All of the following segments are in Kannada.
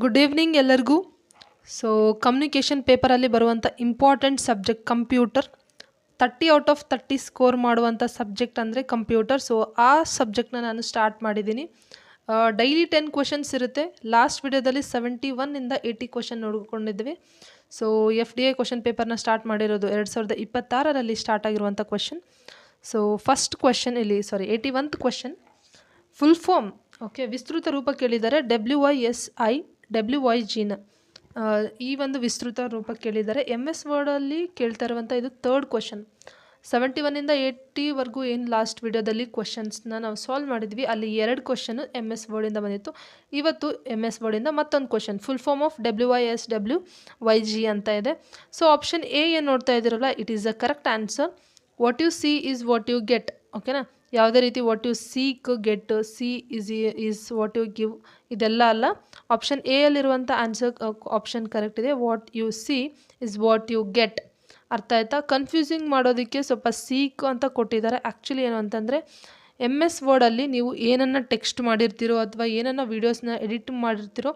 ಗುಡ್ ಈವ್ನಿಂಗ್ ಎಲ್ಲರಿಗೂ. ಸೊ ಕಮ್ಯುನಿಕೇಷನ್ ಪೇಪರಲ್ಲಿ ಬರುವಂಥ important subject computer. 30 out of 30 score ಮಾಡುವಂಥ ಸಬ್ಜೆಕ್ಟ್ ಅಂದರೆ ಕಂಪ್ಯೂಟರ್. ಸೊ ಆ ಸಬ್ಜೆಕ್ಟ್ನ ನಾನು ಸ್ಟಾರ್ಟ್ ಮಾಡಿದ್ದೀನಿ. ಡೈಲಿ 10 ಕ್ವೆಶನ್ಸ್ ಇರುತ್ತೆ. ಲಾಸ್ಟ್ ವಿಡಿಯೋದಲ್ಲಿ 71ಇಂದ 80 ಕ್ವೆಶನ್ ನೋಡ್ಕೊಂಡಿದ್ವಿ. ಸೊ FDA ಕ್ವೆಶನ್ ಪೇಪರ್ನ ಸ್ಟಾರ್ಟ್ ಮಾಡಿರೋದು 2026ರಲ್ಲಿ ಸ್ಟಾರ್ಟ್ ಆಗಿರುವಂಥ ಕ್ವೆಶನ್. ಸೊ ಫಸ್ಟ್ ಕ್ವೆಶನ್ ಇಲ್ಲಿ 81th question full form. Okay, ವಿಸ್ತೃತ ರೂಪ ಕೇಳಿದ್ದಾರೆ. WYSIWYGನ ಈ ಒಂದು ವಿಸ್ತೃತ ರೂಪ ಕೇಳಿದ್ದಾರೆ. MS ವರ್ಡಲ್ಲಿ ಕೇಳ್ತಾ ಇರುವಂಥ ಇದು ಥರ್ಡ್ ಕ್ವೆಶನ್. 71ಇಂದ 80ವರೆಗೂ ಏನು ಲಾಸ್ಟ್ ವಿಡಿಯೋದಲ್ಲಿ ಕ್ವೆಶನ್ಸ್ನ ನಾವು ಸಾಲ್ವ್ ಮಾಡಿದ್ವಿ, ಅಲ್ಲಿ 2 ಕ್ವೆಶನು MS ವರ್ಡಿಂದ ಬಂದಿತ್ತು. ಇವತ್ತು MS ವರ್ಡಿಂದ ಮತ್ತೊಂದು question full form of WYSWYG ಅಂತ ಇದೆ. ಸೊ ಆಪ್ಷನ್ ಎ ಏನು ನೋಡ್ತಾ ಇದ್ದೀರಲ್ಲ, it is the correct answer. What you see is what you get. ಓಕೆನಾ, ಯಾವುದೇ ರೀತಿ what you seek get, see is what you give ಇದೆಲ್ಲ ಅಲ್ಲ. ಆಪ್ಷನ್ ಎ ಅಲ್ಲಿರುವಂಥ ಆನ್ಸರ್ ಆಪ್ಷನ್ ಕರೆಕ್ಟ್ ಇದೆ. What you see is what you get. ಅರ್ಥ ಆಯ್ತಾ? ಕನ್ಫ್ಯೂಸಿಂಗ್ ಮಾಡೋದಕ್ಕೆ ಸ್ವಲ್ಪ ಸೀಕ್ ಅಂತ ಕೊಟ್ಟಿದ್ದಾರೆ. ಆ್ಯಕ್ಚುಲಿ ಏನು ಅಂತಂದರೆ MS ವರ್ಡಲ್ಲಿ ನೀವು ಏನನ್ನು ಟೆಕ್ಸ್ಟ್ ಮಾಡಿರ್ತೀರೋ ಅಥವಾ ಏನನ್ನು ವೀಡಿಯೋಸ್ನ ಎಡಿಟ್ ಮಾಡಿರ್ತೀರೋ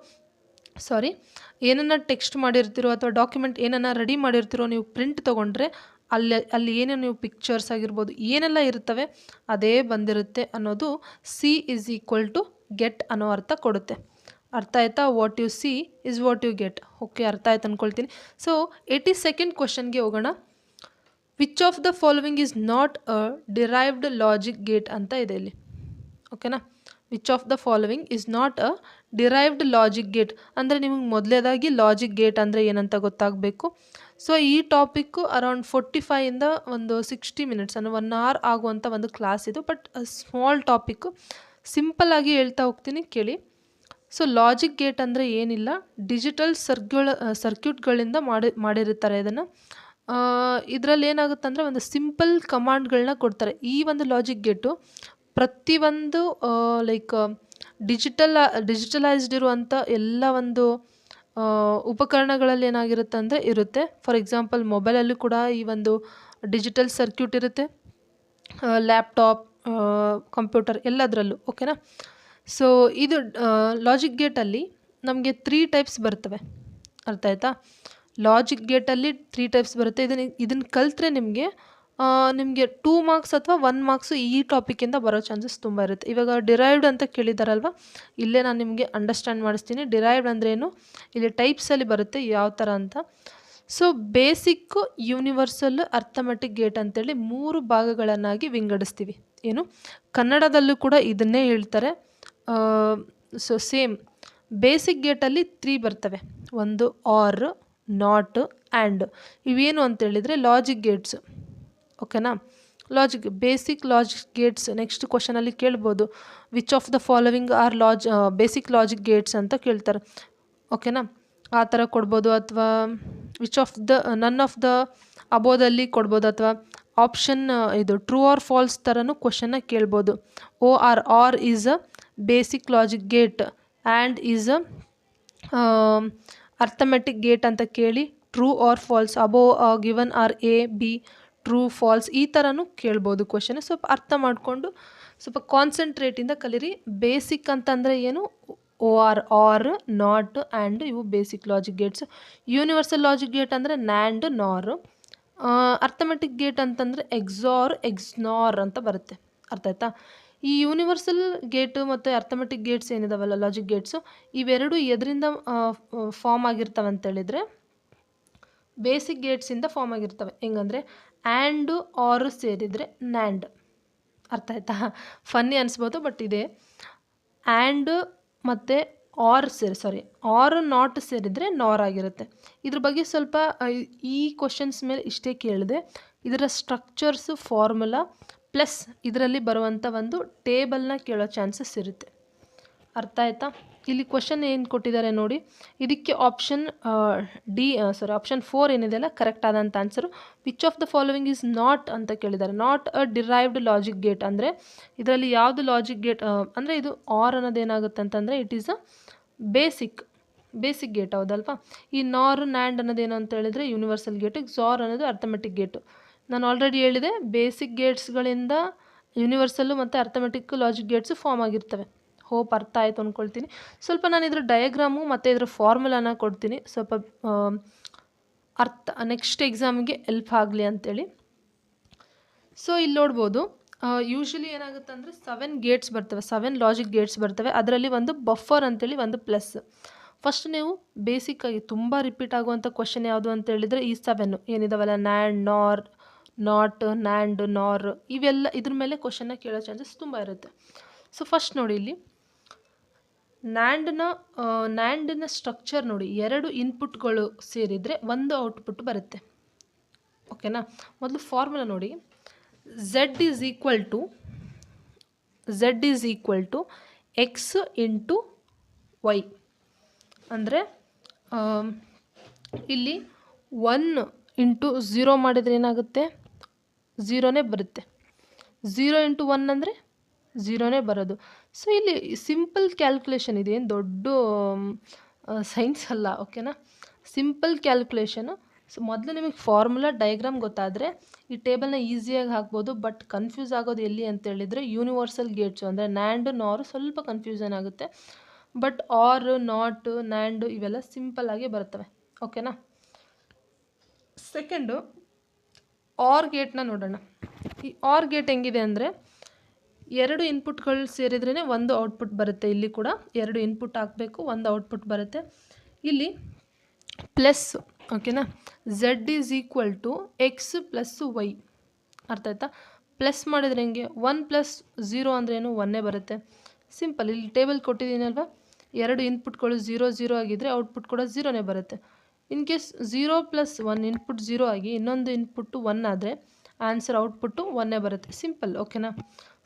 ಏನನ್ನು ಟೆಕ್ಸ್ಟ್ ಮಾಡಿರ್ತೀರೋ ಅಥವಾ ಡಾಕ್ಯುಮೆಂಟ್ ಏನನ್ನು ರೆಡಿ ಮಾಡಿರ್ತೀರೋ, ನೀವು ಪ್ರಿಂಟ್ ತೊಗೊಂಡ್ರೆ ಅಲ್ಲಿ ಏನೇನು ನೀವು ಪಿಕ್ಚರ್ಸ್ ಆಗಿರ್ಬೋದು ಏನೆಲ್ಲ ಇರ್ತವೆ ಅದೇ ಬಂದಿರುತ್ತೆ ಅನ್ನೋದು see is equal to get ಅನ್ನೋ ಅರ್ಥ ಕೊಡುತ್ತೆ. ಅರ್ಥ ಆಯ್ತಾ? What you see is what you get. Okay, ಅರ್ಥ ಆಯ್ತು ಅಂದ್ಕೊಳ್ತೀನಿ. ಸೊ 82nd ಕ್ವೆಶನ್ಗೆ ಹೋಗೋಣ. Which of the following is not a derived logic gate ಅಂತ ಇದೆ ಇಲ್ಲಿ. ಓಕೆನಾ, which of the following is not a derived logic gate ಅಂದರೆ ನಿಮಗೆ ಮೊದಲೇದಾಗಿ ಲಾಜಿಕ್ ಗೇಟ್ ಅಂದರೆ ಏನಂತ ಗೊತ್ತಾಗಬೇಕು. ಸೊ ಈ ಟಾಪಿಕ್ಕು ಅರೌಂಡ್ 45ಇಂದ ಒಂದು 60 ಮಿನಿಟ್ಸ್ ಅಂದರೆ 1 hour ಆಗುವಂಥ ಒಂದು ಕ್ಲಾಸ್ ಇದು. ಬಟ್ ಸ್ಮಾಲ್ ಟಾಪಿಕ್ಕು, ಸಿಂಪಲ್ಲಾಗಿ ಹೇಳ್ತಾ ಹೋಗ್ತೀನಿ ಕೇಳಿ. ಸೊ ಲಾಜಿಕ್ ಗೇಟ್ ಅಂದರೆ ಏನಿಲ್ಲ, ಡಿಜಿಟಲ್ ಸರ್ಕ್ಯೂಟ್ಗಳಿಂದ ಮಾಡಿರ್ತಾರೆ ಇದನ್ನು. ಇದರಲ್ಲಿ ಏನಾಗುತ್ತೆ ಅಂದರೆ ಒಂದು ಸಿಂಪಲ್ ಕಮಾಂಡ್ಗಳನ್ನ ಕೊಡ್ತಾರೆ. ಈ ಒಂದು ಲಾಜಿಕ್ ಗೇಟು ಪ್ರತಿಯೊಂದು ಲೈಕ್ ಡಿಜಿಟಲೈಸ್ಡ್ ಇರುವಂಥ ಎಲ್ಲ ಒಂದು ಉಪಕರಣಗಳಲ್ಲಿ ಏನಾಗಿರುತ್ತೆ ಅಂದರೆ ಇರುತ್ತೆ. ಫಾರ್ ಎಕ್ಸಾಂಪಲ್ ಮೊಬೈಲಲ್ಲೂ ಕೂಡ ಈ ಒಂದು ಡಿಜಿಟಲ್ ಸರ್ಕ್ಯೂಟ್ ಇರುತ್ತೆ, ಲ್ಯಾಪ್ಟಾಪ್, ಕಂಪ್ಯೂಟರ್ ಎಲ್ಲದರಲ್ಲೂ. ಓಕೆನಾ, ಸೊ ಇದು ಲಾಜಿಕ್ ಗೇಟಲ್ಲಿ ನಮಗೆ 3 ಟೈಪ್ಸ್ ಬರ್ತವೆ. ಅರ್ಥ ಆಯ್ತಾ? ಲಾಜಿಕ್ ಗೇಟಲ್ಲಿ 3 ಟೈಪ್ಸ್ ಬರುತ್ತೆ. ಇದನ್ನು ಕಲಿತ್ರೆ ನಿಮಗೆ 2 ಮಾರ್ಕ್ಸ್ ಅಥವಾ 1 ಮಾರ್ಕ್ಸು ಈ ಟಾಪಿಕ್ಕಿಂದ ಬರೋ ಚಾನ್ಸಸ್ ತುಂಬ ಇರುತ್ತೆ. ಇವಾಗ ಡಿರೈವ್ಡ್ ಅಂತ ಕೇಳಿದಾರಲ್ವ, ಇಲ್ಲೇ ನಾನು ನಿಮಗೆ ಅಂಡರ್ಸ್ಟ್ಯಾಂಡ್ ಮಾಡಿಸ್ತೀನಿ. ಡಿರೈವ್ಡ್ ಅಂದ್ರೇನು, ಇಲ್ಲಿ ಟೈಪ್ಸಲ್ಲಿ ಬರುತ್ತೆ ಯಾವ ಥರ ಅಂತ. So basic, universal, arithmetic gate ಅಂತೇಳಿ 3 ಭಾಗಗಳನ್ನಾಗಿ ವಿಂಗಡಿಸ್ತೀವಿ. ಏನು, ಕನ್ನಡದಲ್ಲೂ ಕೂಡ ಇದನ್ನೇ ಹೇಳ್ತಾರೆ. ಸೊ ಸೇಮ್ ಬೇಸಿಕ್ ಗೇಟಲ್ಲಿ 3 ಬರ್ತವೆ. ಒಂದು ಆರ್, ನಾಟ್, ಆ್ಯಂಡ್. ಇವೇನು ಅಂತೇಳಿದರೆ ಲಾಜಿಕ್ ಗೇಟ್ಸ್. ಓಕೆನಾ, ಬೇಸಿಕ್ ಲಾಜಿಕ್ ಗೇಟ್ಸ್. ನೆಕ್ಸ್ಟ್ ಕ್ವಶನಲ್ಲಿ ಕೇಳ್ಬೋದು, which of the following are basic logic gates ಅಂತ ಕೇಳ್ತಾರೆ. ಓಕೆನಾ, ಆ ಥರ ಕೊಡ್ಬೋದು. ಅಥವಾ which of the none of the ಅಬೋದಲ್ಲಿ ಕೊಡ್ಬೋದು. ಅಥವಾ ಆಪ್ಷನ್ ಇದು ಟ್ರೂ ಆರ್ ಫಾಲ್ಸ್ ಥರನೂ ಕ್ವಶನ್ನ ಕೇಳ್ಬೋದು. OR is a basic logic gate, AND is a arithmetic gate ಅಂತ ಕೇಳಿ true or false, above given are A B, true false ಈ ಥರನೂ ಕೇಳ್ಬೋದು ಕ್ವಶನ್. ಸ್ವಲ್ಪ ಅರ್ಥ ಮಾಡಿಕೊಂಡು ಸ್ವಲ್ಪ ಕಾನ್ಸಂಟ್ರೇಟಿಂದ ಕಲೀರಿ. ಬೇಸಿಕ್ ಅಂತಂದರೆ ಏನು, ಆರ್, ನಾಟ್, ಆ್ಯಂಡ್ ಇವು basic logic Gates. Universal logic gate ಅಂದರೆ ನ್ಯಾಂಡ್, ನಾರ್. ಅರ್ಥಮೆಟಿಕ್ ಗೇಟ್ ಅಂತಂದರೆ ಎಕ್ಸ್ನಾರ್ ಅಂತ ಬರುತ್ತೆ. ಅರ್ಥ ಆಯ್ತಾ? ಈ ಯೂನಿವರ್ಸಲ್ ಗೇಟು ಮತ್ತು ಅರ್ಥಮೆಟಿಕ್ ಗೇಟ್ಸ್ ಏನಿದಾವಲ್ಲ, ಲಾಜಿಕ್ ಗೇಟ್ಸು, ಇವೆರಡು ಎದರಿಂದ ಫಾರ್ಮ್ ಆಗಿರ್ತವೆ ಅಂತೇಳಿದರೆ ಬೇಸಿಕ್ ಗೇಟ್ಸಿಂದ ಫಾರ್ಮ್ ಆಗಿರ್ತವೆ. ಹೆಂಗಂದರೆ ಆ್ಯಂಡು ಆರು ಸೇರಿದರೆ ನ್ಯಾಂಡ್. ಅರ್ಥ ಆಯ್ತಾ? ಫನ್ನಿ ಅನಿಸ್ಬೋದು, ಬಟ್ ಇದೆ. ಆ್ಯಂಡ್ ಮತ್ತು ಆರ್ ನಾಟ್ ಸೇರಿದರೆ ನಾರ್ ಆಗಿರುತ್ತೆ. ಇದ್ರ ಬಗ್ಗೆ ಸ್ವಲ್ಪ ಈ ಕ್ವಶನ್ಸ್ ಮೇಲೆ ಇಷ್ಟೇ ಕೇಳಿದೆ. ಇದರ ಸ್ಟ್ರಕ್ಚರ್ಸು, ಫಾರ್ಮುಲಾ ಪ್ಲಸ್ ಇದರಲ್ಲಿ ಬರುವಂಥ ಒಂದು ಟೇಬಲ್ನ ಕೇಳೋ ಚಾನ್ಸಸ್ ಇರುತ್ತೆ. ಅರ್ಥ ಆಯ್ತಾ? ಇಲ್ಲಿ ಕ್ವಶನ್ ಏನು ಕೊಟ್ಟಿದ್ದಾರೆ ನೋಡಿ, ಇದಕ್ಕೆ ಆಪ್ಷನ್ ಆಪ್ಷನ್ 4 ಏನಿದೆಯಲ್ಲ ಕರೆಕ್ಟ್ ಆದಂಥ answer. Which of the following is not ಅಂತ ಕೇಳಿದ್ದಾರೆ. Not a derived logic gate ಅಂದರೆ ಇದರಲ್ಲಿ ಯಾವುದು ಲಾಜಿಕ್ ಗೇಟ್ ಅಂದರೆ ಇದು ಆರ್ ಅನ್ನೋದೇನಾಗುತ್ತೆ ಅಂತಂದರೆ it is a basic gate. ಹೌದಲ್ವಾ? ಈ ನಾರ್, ನ್ಯಾಂಡ್ ಅನ್ನೋದೇನು ಅಂತ ಹೇಳಿದರೆ ಯೂನಿವರ್ಸಲ್ ಗೇಟು, XOR ಅನ್ನೋದು ಅರ್ಥಮೆಟಿಕ್ ಗೇಟು. ನಾನು ಆಲ್ರೆಡಿ ಹೇಳಿದೆ, ಬೇಸಿಕ್ ಗೇಟ್ಸ್ಗಳಿಂದ ಯೂನಿವರ್ಸಲ್ಲು ಮತ್ತು ಅರ್ಥಮೆಟಿಕ್ ಲಾಜಿಕ್ ಗೇಟ್ಸು ಫಾರ್ಮ್ ಆಗಿರ್ತವೆ. ಹೋಪ್ ಅರ್ಥ ಆಯಿತು ಅಂದ್ಕೊಳ್ತೀನಿ. ಸ್ವಲ್ಪ ನಾನು ಇದರ ಡಯಾಗ್ರಾಮು ಮತ್ತು ಇದರ ಫಾರ್ಮುಲಾನ ಕೊಡ್ತೀನಿ, ಸ್ವಲ್ಪ ನೆಕ್ಸ್ಟ್ ಎಕ್ಸಾಮಿಗೆ ಹೆಲ್ಪ್ ಆಗಲಿ ಅಂತೇಳಿ. ಸೊ ಇಲ್ಲಿ ನೋಡ್ಬೋದು, ಯೂಶ್ವಲಿ ಏನಾಗುತ್ತೆ ಅಂದರೆ 7 ಗೇಟ್ಸ್ ಬರ್ತವೆ, 7 ಲಾಜಿಕ್ ಗೇಟ್ಸ್ ಬರ್ತವೆ. ಅದರಲ್ಲಿ ಒಂದು ಬಫರ್ ಅಂತೇಳಿ ಒಂದು ಪ್ಲಸ್. ಫಸ್ಟ್ ನೀವು ಬೇಸಿಕ್ಕಾಗಿ ತುಂಬ ರಿಪೀಟ್ ಆಗುವಂಥ ಕ್ವಶನ್ ಯಾವುದು ಅಂತ ಹೇಳಿದರೆ ಈ 7 ಏನಿದಾವಲ್ಲ, ನ್ಯಾಂಡ್, ನಾರ್, ನಾಟ್, ನ್ಯಾಂಡ್, ನಾರ್, ಇವೆಲ್ಲ ಇದ್ರ ಮೇಲೆ ಕ್ವಶನ್ನ ಕೇಳೋ ಚಾನ್ಸಸ್ ತುಂಬ ಇರುತ್ತೆ. ಸೊ ಫಸ್ಟ್ ನೋಡಿ, ಇಲ್ಲಿ ನ್ಯಾಂಡಿನ ಸ್ಟ್ರಕ್ಚರ್ ನೋಡಿ, 2 ಇನ್ಪುಟ್ಗಳು ಸೇರಿದರೆ ಒಂದು ಔಟ್ಪುಟ್ ಬರುತ್ತೆ. ಓಕೆನಾ. ಮೊದಲು ಫಾರ್ಮುಲಾ ನೋಡಿ, Z is equal to X into Y. ಅಂದರೆ ಇಲ್ಲಿ 1 ಇಂಟು 0 ಮಾಡಿದರೆ ಏನಾಗುತ್ತೆ, 0ನೇ ಬರುತ್ತೆ. 0 ಇಂಟು 1 ಅಂದರೆ 0ನೇ ಬರೋದು. ಸೊ ಇಲ್ಲಿ ಸಿಂಪಲ್ ಕ್ಯಾಲ್ಕುಲೇಷನ್ ಇದೆ, ಏನು ದೊಡ್ಡ ಸೈನ್ಸ್ ಅಲ್ಲ. ಓಕೆನಾ, ಸಿಂಪಲ್ ಕ್ಯಾಲ್ಕುಲೇಷನು. ಸೊ ಮೊದಲು ನಿಮಗೆ ಫಾರ್ಮುಲಾ ಡಯಾಗ್ರಾಮ್ ಗೊತ್ತಾದರೆ ಈ ಟೇಬಲ್ನ ಈಸಿಯಾಗಿ ಹಾಕ್ಬೋದು. ಬಟ್ ಕನ್ಫ್ಯೂಸ್ ಆಗೋದು ಎಲ್ಲಿ ಅಂತ ಹೇಳಿದರೆ ಯೂನಿವರ್ಸಲ್ ಗೇಟ್ಸು, ಅಂದರೆ ನ್ಯಾಂಡ್, ನಾರು ಸ್ವಲ್ಪ ಕನ್ಫ್ಯೂಷನ್ ಆಗುತ್ತೆ. ಬಟ್ ಆರ್, ನಾಟ್, ನ್ಯಾಂಡು ಇವೆಲ್ಲ ಸಿಂಪಲ್ಲಾಗಿ ಬರ್ತವೆ. ಓಕೆನಾ. ಸೆಕೆಂಡು ಆರ್ ಗೇಟ್ನ ನೋಡೋಣ. ಈ ಆರ್ ಗೇಟ್ ಹೆಂಗಿದೆ ಅಂದರೆ 2 ಇನ್ಪುಟ್ಗಳು ಸೇರಿದ್ರೇ ಒಂದು ಔಟ್ಪುಟ್ ಬರುತ್ತೆ. ಇಲ್ಲಿ ಕೂಡ 2 ಇನ್ಪುಟ್ ಹಾಕಬೇಕು, ಒಂದು ಔಟ್ಪುಟ್ ಬರುತ್ತೆ. ಇಲ್ಲಿ ಪ್ಲಸ್, ಓಕೆನಾ, Z is equal to X plus Y. ಅರ್ಥ ಆಯ್ತಾ. ಪ್ಲಸ್ ಮಾಡಿದ್ರೆ ಹೆಂಗೆ, 1 + 0 ಅಂದ್ರೇನು, 1 ಬರುತ್ತೆ. ಸಿಂಪಲ್. ಇಲ್ಲಿ ಟೇಬಲ್ ಕೊಟ್ಟಿದ್ದೀನಲ್ವ, 2 ಇನ್ಪುಟ್ಗಳು 0 0 ಆಗಿದ್ದರೆ ಔಟ್ಪುಟ್ ಕೂಡ 0ನೇ ಬರುತ್ತೆ. ಇನ್ ಕೇಸ್ 0 + 1 ಇನ್ಪುಟ್ 0 ಆಗಿ ಇನ್ನೊಂದು ಇನ್ಪುಟ್ಟು 1 ಆದರೆ ಆನ್ಸರ್ ಔಟ್ಪುಟ್ಟು 1ನೇ ಬರುತ್ತೆ. ಸಿಂಪಲ್. ಓಕೆನಾ.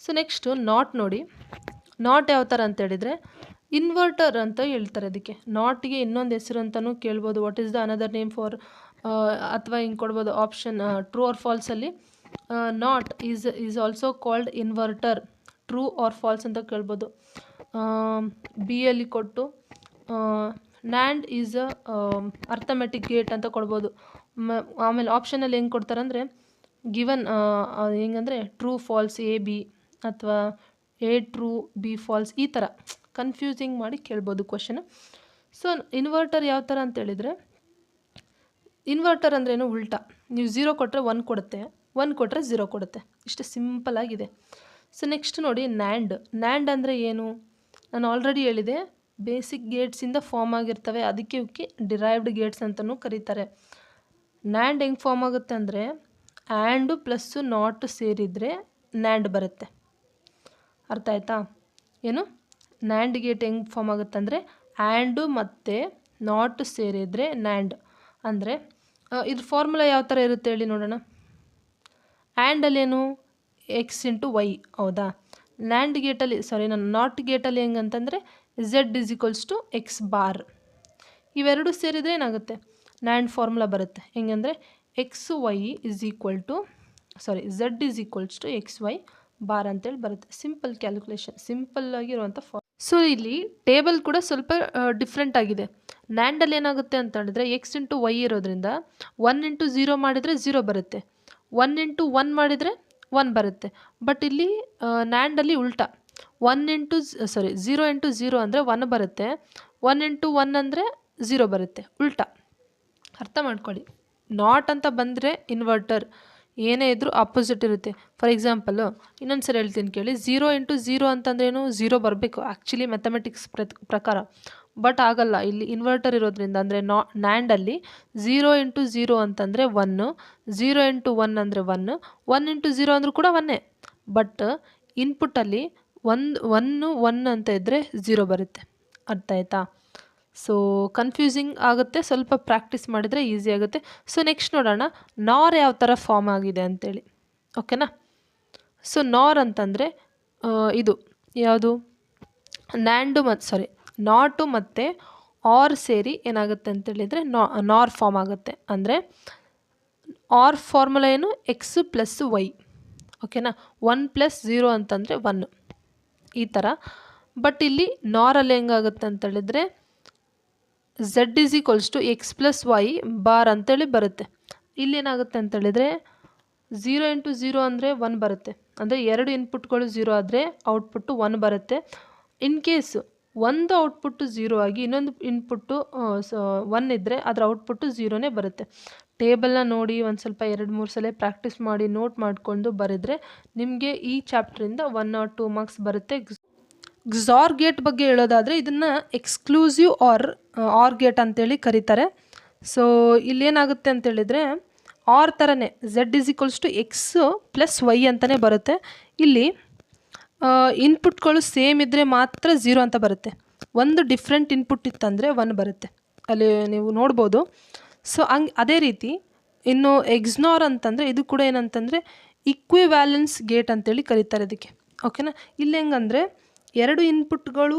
ಸೊ ನೆಕ್ಸ್ಟು ನಾಟ್ ನೋಡಿ. ನಾಟ್ ಯಾವ ಥರ ಅಂತ ಹೇಳಿದರೆ ಇನ್ವರ್ಟರ್ ಅಂತ ಹೇಳ್ತಾರೆ. ಅದಕ್ಕೆ ನಾಟ್ಗೆ ಇನ್ನೊಂದು ಹೆಸರು ಅಂತಲೂ ಕೇಳ್ಬೋದು. What is the another name for, ಅಥವಾ ಹಿಂಗೆ ಕೊಡ್ಬೋದು ಆಪ್ಷನ್, ಟ್ರೂ ಆರ್ ಫಾಲ್ಸಲ್ಲಿ not is also called inverter, true or false ಅಂತ ಕೇಳ್ಬೋದು. ಬಿ ಯಲ್ಲಿ ಕೊಟ್ಟು ನ್ಯಾಂಡ್ ಈಸ್ ಅರ್ಥಮೆಟಿಕ್ ಗೇಟ್ ಅಂತ ಕೊಡ್ಬೋದು. ಆಮೇಲೆ ಆಪ್ಷನಲ್ಲಿ ಹೆಂಗೆ ಕೊಡ್ತಾರೆ ಅಂದರೆ ಗಿವನ್ ಹೆಂಗಂದರೆ ಟ್ರೂ ಫಾಲ್ಸ್ ಎ ಬಿ, ಅಥವಾ ಎ ಟ್ರೂ ಬಿ ಫಾಲ್ಸ್, ಈ ಥರ ಕನ್ಫ್ಯೂಸಿಂಗ್ ಮಾಡಿ ಕೇಳ್ಬೋದು ಕ್ವಶನ್. ಸೊ ಇನ್ವರ್ಟರ್ ಯಾವ ಥರ ಅಂತೇಳಿದರೆ, ಇನ್ವರ್ಟರ್ ಅಂದ್ರೇನು, ಉಲ್ಟಾ. ನೀವು 0 ಕೊಟ್ಟರೆ 1 ಕೊಡುತ್ತೆ, 1 ಕೊಟ್ಟರೆ 0 ಕೊಡುತ್ತೆ. ಇಷ್ಟು ಸಿಂಪಲ್ ಆಗಿದೆ. ಸೊ ನೆಕ್ಸ್ಟ್ ನೋಡಿ ನ್ಯಾಂಡ್ ಅಂದರೆ ಏನು, ನಾನು ಆಲ್ರೆಡಿ ಹೇಳಿದೆ, ಬೇಸಿಕ್ ಗೇಟ್ಸಿಂದ ಫಾರ್ಮ್ ಆಗಿರ್ತವೆ. ಅದಕ್ಕೆ ಇವಕ್ಕೆ ಡಿರೈವ್ಡ್ ಗೇಟ್ಸ್ ಅಂತಲೂ ಕರೀತಾರೆ. ನ್ಯಾಂಡ್ ಹೆಂಗೆ ಫಾರ್ಮ್ ಆಗುತ್ತೆ ಅಂದರೆ ಆ್ಯಂಡು ಪ್ಲಸ್ಸು ನಾಟ್ ಸೇರಿದರೆ ನ್ಯಾಂಡ್ ಬರುತ್ತೆ. ಅರ್ಥ ಆಯ್ತಾ. ಏನು ನ್ಯಾಂಡ್ ಗೇಟ್ ಹೆಂಗೆ ಫಾರ್ಮ್ ಆಗುತ್ತೆ ಅಂದರೆ ಆ್ಯಂಡು ಮತ್ತು ನಾಟ್ ಸೇರಿದರೆ ನ್ಯಾಂಡ್. ಅಂದರೆ ಇದ್ರ ಫಾರ್ಮುಲಾ ಯಾವ ಥರ ಇರುತ್ತೆ ಹೇಳಿ ನೋಡೋಣ. ಆ್ಯಂಡಲ್ಲೇನು X ಇಂಟು Y, ಹೌದಾ. ನ್ಯಾಂಡ್ ಗೇಟಲ್ಲಿ, ನಾಟ್ ಗೇಟಲ್ಲಿ ಹೆಂಗಂತಂದರೆ Z is equals to X bar. ಇವೆರಡು ಸೇರಿದರೆ ಏನಾಗುತ್ತೆ, ನ್ಯಾಂಡ್ ಫಾರ್ಮುಲಾ ಬರುತ್ತೆ. ಹೆಂಗಂದರೆ XY is equal to Z is equals to XY bar ಅಂತೇಳಿ ಬರುತ್ತೆ. ಸಿಂಪಲ್ ಕ್ಯಾಲ್ಕುಲೇಷನ್, ಸಿಂಪಲ್ ಆಗಿರುವಂಥ ಸೊ ಇಲ್ಲಿ ಟೇಬಲ್ ಕೂಡ ಸ್ವಲ್ಪ ಡಿಫ್ರೆಂಟ್ ಆಗಿದೆ. ನ್ಯಾಂಡಲ್ಲಿ ಏನಾಗುತ್ತೆ ಅಂತ ಹೇಳಿದ್ರೆ X ಇಂಟು Y ಇರೋದ್ರಿಂದ 1 ಇಂಟು 0 ಮಾಡಿದರೆ 0 ಬರುತ್ತೆ, 1 ಇಂಟು 1 ಮಾಡಿದರೆ 1 ಬರುತ್ತೆ. ಬಟ್ ಇಲ್ಲಿ ನ್ಯಾಂಡಲ್ಲಿ ಉಲ್ಟಾ, 0 ಇಂಟು 0 ಅಂದರೆ 1 ಬರುತ್ತೆ, 1 ಇಂಟು 1 ಅಂದರೆ 0 ಬರುತ್ತೆ, ಉಲ್ಟಾ. ಅರ್ಥ ಮಾಡ್ಕೊಳ್ಳಿ. ನಾಟ್ ಅಂತ ಬಂದರೆ ಇನ್ವರ್ಟರ್, ಏನೇ ಇದ್ದರೂ ಆಪೋಸಿಟ್ ಇರುತ್ತೆ. ಫಾರ್ ಎಕ್ಸಾಂಪಲು ಇನ್ನೊಂದು ಸರಿ ಹೇಳ್ತೀನಿ ಕೇಳಿ, 0 ಇಂಟು 0 ಅಂತಂದ್ರೇನು, 0 ಬರಬೇಕು ಆ್ಯಕ್ಚುಲಿ ಮ್ಯಾಥಮೆಟಿಕ್ಸ್ ಪ್ರಕಾರ. ಬಟ್ ಆಗಲ್ಲ, ಇಲ್ಲಿ ಇನ್ವರ್ಟರ್ ಇರೋದ್ರಿಂದ. ಅಂದರೆ ನ್ಯಾಂಡಲ್ಲಿ 0 ಇಂಟು 0 ಅಂತಂದರೆ 1, 0 ಇಂಟು 1 ಅಂದರೆ 1, 1 ಇಂಟು 0 ಅಂದರೂ ಕೂಡ 1. ಬಟ್ ಇನ್ಪುಟ್ಟಲ್ಲಿ 1 ಅಂತ ಇದ್ದರೆ 0 ಬರುತ್ತೆ. ಅರ್ಥ ಆಯ್ತಾ. ಸೊ ಕನ್ಫ್ಯೂಸಿಂಗ್ ಆಗುತ್ತೆ, ಸ್ವಲ್ಪ ಪ್ರಾಕ್ಟೀಸ್ ಮಾಡಿದರೆ ಈಸಿ ಆಗುತ್ತೆ. ಸೊ ನೆಕ್ಸ್ಟ್ ನೋಡೋಣ ನಾರ್ ಯಾವ ಥರ ಫಾರ್ಮ್ ಆಗಿದೆ ಅಂತೇಳಿ. ಓಕೆನಾ. ಸೊ ನಾರ್ ಅಂತಂದರೆ ಇದು ಯಾವುದು, ನಾಟು ಮತ್ತು ಆರ್ ಸೇರಿ ಏನಾಗುತ್ತೆ ಅಂತೇಳಿದರೆ ನಾರ್ ಫಾರ್ಮ್ ಆಗುತ್ತೆ. ಅಂದರೆ ಆರ್ ಫಾರ್ಮುಲಾ ಏನು, X ಪ್ಲಸ್ Y. ಓಕೆನಾ. 1 + 0 ಅಂತಂದರೆ 1, ಈ ಥರ. ಬಟ್ ಇಲ್ಲಿ ನಾರಲ್ಲಿ ಹೆಂಗಾಗುತ್ತೆ ಅಂತೇಳಿದರೆ Z is equals to X plus Y bar ಅಂತೇಳಿ ಬರುತ್ತೆ. ಇಲ್ಲೇನಾಗುತ್ತೆ ಅಂತೇಳಿದರೆ 0 ಇಂಟು 0 ಅಂದರೆ 1 ಬರುತ್ತೆ. ಅಂದರೆ 2 ಇನ್ಪುಟ್ಗಳು 0 ಆದರೆ ಔಟ್ಪುಟ್ಟು 1 ಬರುತ್ತೆ. ಇನ್ ಕೇಸ್ ಒಂದು ಔಟ್ಪುಟ್ಟು 0 ಆಗಿ ಇನ್ನೊಂದು ಇನ್ಪುಟ್ಟು 1 ಇದ್ದರೆ ಅದರ ಔಟ್ಪುಟ್ಟು 0ನೇ ಬರುತ್ತೆ. ಟೇಬಲ್ನ ನೋಡಿ ಒಂದು ಸ್ವಲ್ಪ 2-3 ಸಲ ಪ್ರಾಕ್ಟೀಸ್ ಮಾಡಿ ನೋಟ್ ಮಾಡಿಕೊಂಡು ಬರೆದ್ರೆ ನಿಮಗೆ ಈ ಚಾಪ್ಟ್ರಿಂದ 1 or 2 ಮಾರ್ಕ್ಸ್ ಬರುತ್ತೆ. XOR ಗೇಟ್ ಬಗ್ಗೆ ಹೇಳೋದಾದರೆ ಇದನ್ನು ಎಕ್ಸ್ಕ್ಲೂಸಿವ್ ಆರ್ ಗೇಟ್ ಅಂತೇಳಿ ಕರೀತಾರೆ. ಸೊ ಇಲ್ಲೇನಾಗುತ್ತೆ ಅಂತೇಳಿದರೆ ಆರ್ ಥರನೇ Z=X + Y ಅಂತಲೇ ಬರುತ್ತೆ. ಇಲ್ಲಿ ಇನ್ಪುಟ್ಗಳು ಸೇಮ್ ಇದ್ದರೆ ಮಾತ್ರ 0 ಅಂತ ಬರುತ್ತೆ. ಒಂದು ಡಿಫ್ರೆಂಟ್ ಇನ್ಪುಟ್ ಇತ್ತಂದರೆ 1 ಬರುತ್ತೆ, ಅಲ್ಲಿ ನೀವು ನೋಡ್ಬೋದು. ಸೊ ಅದೇ ರೀತಿ ಇನ್ನು XNOR ಅಂತಂದರೆ ಇದು ಕೂಡ ಏನಂತಂದರೆ ಇಕ್ವಿವ್ಯಾಲೆನ್ಸ್ ಗೇಟ್ ಅಂತೇಳಿ ಕರೀತಾರೆ ಇದಕ್ಕೆ. ಓಕೆನಾ, ಇಲ್ಲಿ ಹೆಂಗಂದರೆ ಎರಡು ಇನ್ಪುಟ್ಗಳು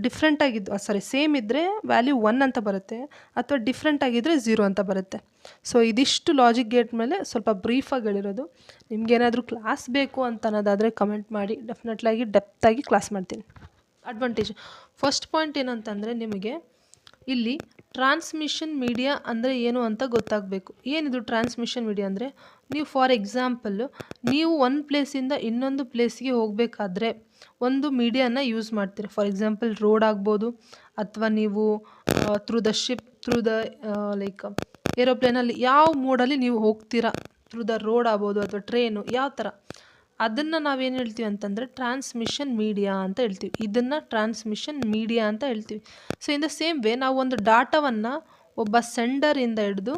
ಡಿಫ್ರೆಂಟ್ ಆಗಿದ್ದು ಸೇಮ್ ಇದ್ದರೆ ವ್ಯಾಲ್ಯೂ 1 ಅಂತ ಬರುತ್ತೆ, ಅಥವಾ ಡಿಫ್ರೆಂಟ್ ಆಗಿದ್ದರೆ 0 ಅಂತ ಬರುತ್ತೆ. ಸೊ ಇದಿಷ್ಟು ಲಾಜಿಕ್ ಗೇಟ್ ಮೇಲೆ ಸ್ವಲ್ಪ ಬ್ರೀಫಾಗಿ ಹೇಳಿರೋದು. ನಿಮ್ಗೇನಾದರೂ ಕ್ಲಾಸ್ ಬೇಕು ಅಂತ ಅನ್ನೋದಾದರೆ ಕಮೆಂಟ್ ಮಾಡಿ, ಡೆಫಿನೆಟ್ಲಾಗಿ ಡೆಪ್ತಾಗಿ ಕ್ಲಾಸ್ ಮಾಡ್ತೀನಿ. ಅಡ್ವಾಂಟೇಜ್ ಫಸ್ಟ್ ಪಾಯಿಂಟ್ ಏನಂತಂದರೆ ನಿಮಗೆ ಇಲ್ಲಿ ಟ್ರಾನ್ಸ್ಮಿಷನ್ ಮೀಡಿಯಾ ಅಂದರೆ ಏನು ಅಂತ ಗೊತ್ತಾಗಬೇಕು. ಏನಿದು ಟ್ರಾನ್ಸ್ಮಿಷನ್ ಮೀಡಿಯಾ ಅಂದರೆ, ನೀವು ಫಾರ್ ಎಕ್ಸಾಂಪಲ್ಲು ನೀವು ಒಂದು ಪ್ಲೇಸಿಂದ ಇನ್ನೊಂದು ಪ್ಲೇಸ್ಗೆ ಹೋಗಬೇಕಾದ್ರೆ ಒಂದು ಮೀಡಿಯಾನ ಯೂಸ್ ಮಾಡ್ತೀರಿ. ಫಾರ್ ಎಕ್ಸಾಂಪಲ್ ರೋಡ್ ಆಗ್ಬೋದು, ಅಥವಾ ನೀವು through the ship, through the like ಏರೋಪ್ಲೇನಲ್ಲಿ ಯಾವ ಮೋಡಲ್ಲಿ ನೀವು ಹೋಗ್ತೀರಾ, ಥ್ರೂ ದ ರೋಡ್ ಆಗ್ಬೋದು ಅಥವಾ ಟ್ರೈನು, ಯಾವ ಥರ, ಅದನ್ನು ನಾವೇನು ಹೇಳ್ತೀವಿ ಅಂತಂದರೆ ಟ್ರಾನ್ಸ್ಮಿಷನ್ ಮೀಡಿಯಾ ಅಂತ ಹೇಳ್ತೀವಿ. ಇದನ್ನು ಟ್ರಾನ್ಸ್ಮಿಷನ್ ಮೀಡಿಯಾ ಅಂತ ಹೇಳ್ತೀವಿ. So in the same way ನಾವು ಒಂದು ಡಾಟಾವನ್ನು ಒಬ್ಬ ಸೆಂಡರಿಂದ ಹಿಡಿದು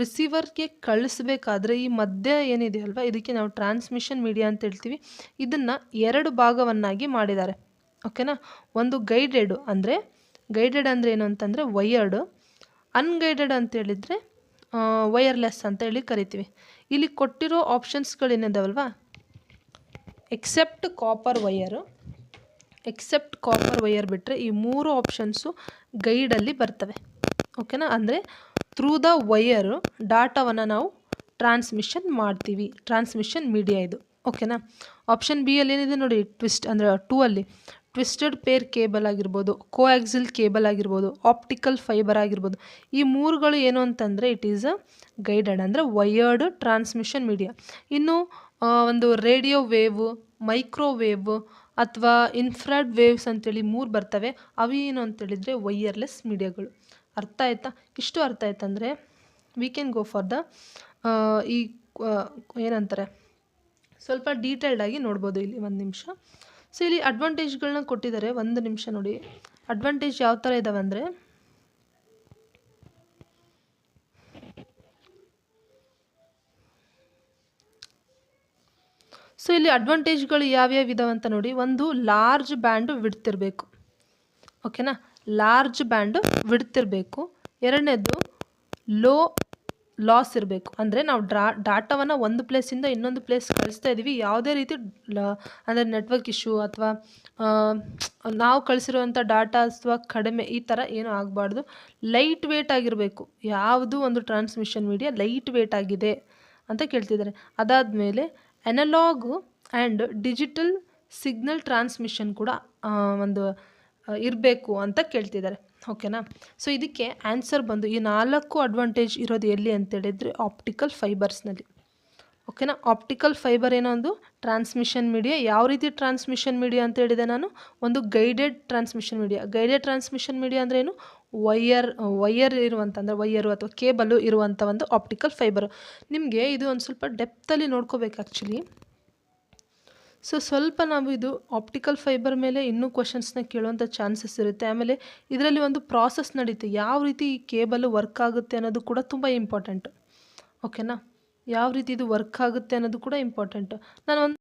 ರಿಸೀವರ್ಗೆ ಕಳಿಸ್ಬೇಕಾದ್ರೆ ಈ ಮಧ್ಯೆ ಏನಿದೆ ಅಲ್ವಾ, ಇದಕ್ಕೆ ನಾವು ಟ್ರಾನ್ಸ್ಮಿಷನ್ ಮೀಡಿಯಾ ಅಂತ ಹೇಳ್ತೀವಿ. ಇದನ್ನು 2 ಭಾಗವನ್ನಾಗಿ ಮಾಡಿದ್ದಾರೆ. ಓಕೆನಾ, ಒಂದು ಗೈಡೆಡ್ ಅಂದರೆ ಏನು ಅಂತಂದರೆ ವಯರ್ಡ್, ಅನ್ಗೈಡೆಡ್ ಅಂತ ಹೇಳಿದರೆ ವಯರ್ಲೆಸ್ ಅಂತ ಹೇಳಿ ಕರಿತೀವಿ. ಇಲ್ಲಿ ಕೊಟ್ಟಿರೋ ಆಪ್ಷನ್ಸ್ಗಳೇನಿದಾವಲ್ವಾ, ಎಕ್ಸೆಪ್ಟ್ ಕಾಪರ್ ವಯರ್ ಬಿಟ್ಟರೆ ಈ 3 ಆಪ್ಷನ್ಸು ಗೈಡಲ್ಲಿ ಬರ್ತವೆ. ಓಕೆನಾ, ಅಂದರೆ ಥ್ರೂ ದ ವಯರು ಡಾಟಾವನ್ನು ನಾವು ಟ್ರಾನ್ಸ್ಮಿಷನ್ ಮಾಡ್ತೀವಿ, ಟ್ರಾನ್ಸ್ಮಿಷನ್ ಮೀಡಿಯಾ ಇದು. ಓಕೆನಾ, ಆಪ್ಷನ್ ಬಿ ಅಲ್ಲಿ ಏನಿದೆ ನೋಡಿ, ಟ್ವಿಸ್ಟ್ ಅಂದರೆ 2 ಅಲ್ಲಿ ಟ್ವಿಸ್ಟೆಡ್ ಪೇರ್ ಕೇಬಲ್ ಆಗಿರ್ಬೋದು, ಕೋಆಕ್ಸಿಲ್ ಕೇಬಲ್ ಆಗಿರ್ಬೋದು, ಆಪ್ಟಿಕಲ್ ಫೈಬರ್ ಆಗಿರ್ಬೋದು. ಈ 3ಗಳು ಏನು ಅಂತಂದರೆ ಇಟ್ ಈಸ್ ಅ ಗೈಡೆಡ್ ಅಂದರೆ ವಯರ್ಡ್ ಟ್ರಾನ್ಸ್ಮಿಷನ್ ಮೀಡಿಯಾ. ಇನ್ನು ಒಂದು ರೇಡಿಯೋ ವೇವ್, ಮೈಕ್ರೋವೇವ್ ಅಥವಾ ಇನ್ಫ್ರಾಡ್ ವೇವ್ಸ್ ಅಂತೇಳಿ 3 ಬರ್ತವೆ. ಅವು ಏನು ಅಂತೇಳಿದರೆ ವೈರ್ಲೆಸ್ ಮೀಡಿಯಾಗಳು. ಅರ್ಥ ಆಯ್ತಾ? ಇಷ್ಟು ಅರ್ಥ ಆಯ್ತಂದರೆ we can go for the ಈ ಏನಂತಾರೆ ಸ್ವಲ್ಪ ಡೀಟೇಲ್ಡಾಗಿ ನೋಡ್ಬೋದು. ಇಲ್ಲಿ 1 ನಿಮಿಷ. ಸೊ ಇಲ್ಲಿ ಅಡ್ವಾಂಟೇಜ್ಗಳನ್ನ ಕೊಟ್ಟಿದ್ದಾರೆ, 1 ನಿಮಿಷ ನೋಡಿ. ಅಡ್ವಾಂಟೇಜ್ ಯಾವ ಥರ ಇದ್ದಾವೆ ಅಂದರೆ, ಸೊ ಇಲ್ಲಿ ಅಡ್ವಾಂಟೇಜ್ಗಳು ಯಾವ್ಯಾವ ಇದಾವೆ ಅಂತ ನೋಡಿ. ಒಂದು ಲಾರ್ಜ್ ಬ್ಯಾಂಡು ವಿಡ್ತ್ ಇರಬೇಕು. ಓಕೆನಾ, ಲಾರ್ಜ್ ಬ್ಯಾಂಡು ವಿಡ್ತ್ ಇರಬೇಕು. ಎರಡನೇದು ಲೋ ಲಾಸ್ ಇರಬೇಕು. ಅಂದರೆ ನಾವು ಡಾಟಾವನ್ನು ಒಂದು ಪ್ಲೇಸಿಂದ ಇನ್ನೊಂದು ಪ್ಲೇಸ್ ಕಳಿಸ್ತಾ ಇದ್ದೀವಿ, ಯಾವುದೇ ರೀತಿ ಅಂದರೆ ನೆಟ್ವರ್ಕ್ ಇಶ್ಯೂ ಅಥವಾ ನಾವು ಕಳಿಸಿರುವಂಥ ಡಾಟಾ ಅಥವಾ ಕಡಿಮೆ ಈ ಥರ ಏನೂ ಆಗಬಾರ್ದು. ಲೈಟ್ ವೇಟ್ ಆಗಿರಬೇಕು. ಯಾವುದು ಒಂದು ಟ್ರಾನ್ಸ್ಮಿಷನ್ ಮೀಡಿಯಾ ಲೈಟ್ ವೇಟ್ ಆಗಿದೆ ಅಂತ ಕೇಳ್ತಿದ್ದಾರೆ. ಅದಾದಮೇಲೆ ಅನಲಾಗು ಆ್ಯಂಡ್ ಡಿಜಿಟಲ್ ಸಿಗ್ನಲ್ ಟ್ರಾನ್ಸ್ಮಿಷನ್ ಕೂಡ ಒಂದು ಇರಬೇಕು ಅಂತ ಕೇಳ್ತಿದ್ದಾರೆ. ಓಕೆನಾ, ಸೊ ಇದಕ್ಕೆ ಆನ್ಸರ್ ಬಂದು ಈ 4 ಅಡ್ವಾಂಟೇಜ್ ಇರೋದು ಎಲ್ಲಿ ಅಂತೇಳಿದರೆ ಆಪ್ಟಿಕಲ್ ಫೈಬರ್ಸ್ನಲ್ಲಿ. ಓಕೆನಾ, ಆಪ್ಟಿಕಲ್ ಫೈಬರ್ ಏನೋ ಒಂದು ಟ್ರಾನ್ಸ್ಮಿಷನ್ ಮೀಡಿಯಾ. ಯಾವ ರೀತಿ ಟ್ರಾನ್ಸ್ಮಿಷನ್ ಮೀಡಿಯಾ ಅಂತ ಹೇಳಿದೆ ನಾನು, ಒಂದು guided transmission media. Guided transmission media ಅಂದರೆ ಏನು, ವಯರ್ ಇರುವಂಥ ಅಂದರೆ ವಯರು ಅಥವಾ ಕೇಬಲು ಇರುವಂಥ ಒಂದು ಆಪ್ಟಿಕಲ್ ಫೈಬರು. ನಿಮಗೆ ಇದು ಒಂದು ಸ್ವಲ್ಪ ಡೆಪ್ತಲ್ಲಿ ನೋಡ್ಕೋಬೇಕು ಆ್ಯಕ್ಚುಲಿ. ಸೊ ಸ್ವಲ್ಪ ನಾವು ಇದು ಆಪ್ಟಿಕಲ್ ಫೈಬರ್ ಮೇಲೆ ಇನ್ನೂ ಕ್ವಶನ್ಸ್ನ ಕೇಳುವಂಥ ಚಾನ್ಸಸ್ ಇರುತ್ತೆ. ಆಮೇಲೆ ಇದರಲ್ಲಿ ಒಂದು ಪ್ರಾಸೆಸ್ ನಡೀತೆ, ಯಾವ ರೀತಿ ಈ ಕೇಬಲ್ ವರ್ಕ್ ಆಗುತ್ತೆ ಅನ್ನೋದು ಕೂಡ ತುಂಬ ಇಂಪಾರ್ಟೆಂಟ್. ಓಕೆನಾ, ಯಾವ ರೀತಿ ಇದು ವರ್ಕ್ ಆಗುತ್ತೆ ಅನ್ನೋದು ಕೂಡ ಇಂಪಾರ್ಟೆಂಟು. ನಾನು ಒಂದು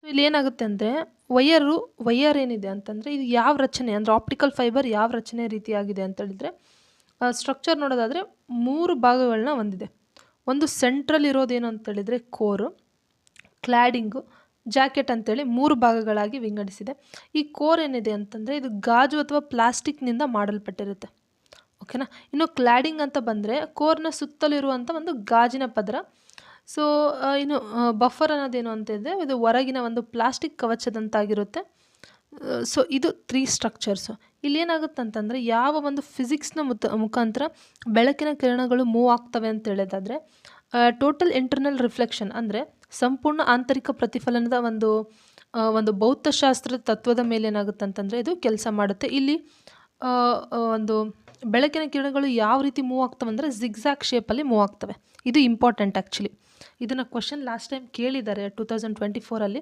ಇಲ್ಲಿ ಏನಾಗುತ್ತೆ ಅಂದರೆ ವಯರ್ ಏನಿದೆ ಅಂತಂದರೆ ಇದು ಯಾವ ರಚನೆ ಅಂದರೆ ಆಪ್ಟಿಕಲ್ ಫೈಬರ್ ಯಾವ ರಚನೆ ರೀತಿಯಾಗಿದೆ ಅಂತ ಹೇಳಿದರೆ, ಸ್ಟ್ರಕ್ಚರ್ ನೋಡೋದಾದರೆ 3 ಭಾಗಗಳನ್ನ ಹೊಂದಿದೆ. ಒಂದು ಸೆಂಟ್ರಲ್ ಇರೋದೇನು ಅಂತೇಳಿದರೆ ಕೋರು, ಕ್ಲಾಡಿಂಗು, ಜಾಕೆಟ್ ಅಂತೇಳಿ 3 ಭಾಗಗಳಾಗಿ ವಿಂಗಡಿಸಿದೆ. ಈ ಕೋರ್ ಏನಿದೆ ಅಂತಂದರೆ ಇದು ಗಾಜು ಅಥವಾ ಪ್ಲಾಸ್ಟಿಕ್ನಿಂದ ಮಾಡಲ್ಪಟ್ಟಿರುತ್ತೆ. ಓಕೆನಾ, ಇನ್ನು ಕ್ಲಾಡಿಂಗ್ ಅಂತ ಬಂದರೆ ಕೋರ್ನ ಸುತ್ತಲಿರುವಂಥ ಒಂದು ಗಾಜಿನ ಪದರ. ಸೊ ಇನ್ನು ಬಫರ್ ಅನ್ನೋದೇನು ಅಂತಿದೆ, ಇದು ಹೊರಗಿನ ಒಂದು ಪ್ಲಾಸ್ಟಿಕ್ ಕವಚದಂತಾಗಿರುತ್ತೆ. ಸೊ ಇದು 3 ಸ್ಟ್ರಕ್ಚರ್ಸು. ಇಲ್ಲೇನಾಗುತ್ತೆ ಅಂತಂದರೆ ಯಾವ ಒಂದು ಫಿಸಿಕ್ಸ್ನ ಮುಖಾಂತರ ಬೆಳಕಿನ ಕಿರಣಗಳು ಮೂವ್ ಆಗ್ತವೆ ಅಂತ ಹೇಳೋದಾದರೆ ಟೋಟಲ್ ಇಂಟರ್ನಲ್ ರಿಫ್ಲೆಕ್ಷನ್ ಅಂದರೆ ಸಂಪೂರ್ಣ ಆಂತರಿಕ ಪ್ರತಿಫಲನದ ಒಂದು ಒಂದು ಭೌತಶಾಸ್ತ್ರದ ತತ್ವದ ಮೇಲೆ ಏನಾಗುತ್ತೆ ಅಂತಂದರೆ ಇದು ಕೆಲಸ ಮಾಡುತ್ತೆ. ಇಲ್ಲಿ ಒಂದು ಬೆಳಕಿನ ಕಿರಣಗಳು ಯಾವ ರೀತಿ ಮೂವ್ ಆಗ್ತವೆ ಅಂದರೆ ಜಿಗ್ಜಾಗ್ ಶೇಪಲ್ಲಿ ಮೂವ್ ಆಗ್ತವೆ. ಇದು ಇಂಪಾರ್ಟೆಂಟ್ ಆ್ಯಕ್ಚುಲಿ. ಇದನ್ನು ಕ್ವಶನ್ ಲಾಸ್ಟ್ ಟೈಮ್ ಕೇಳಿದ್ದಾರೆ 2024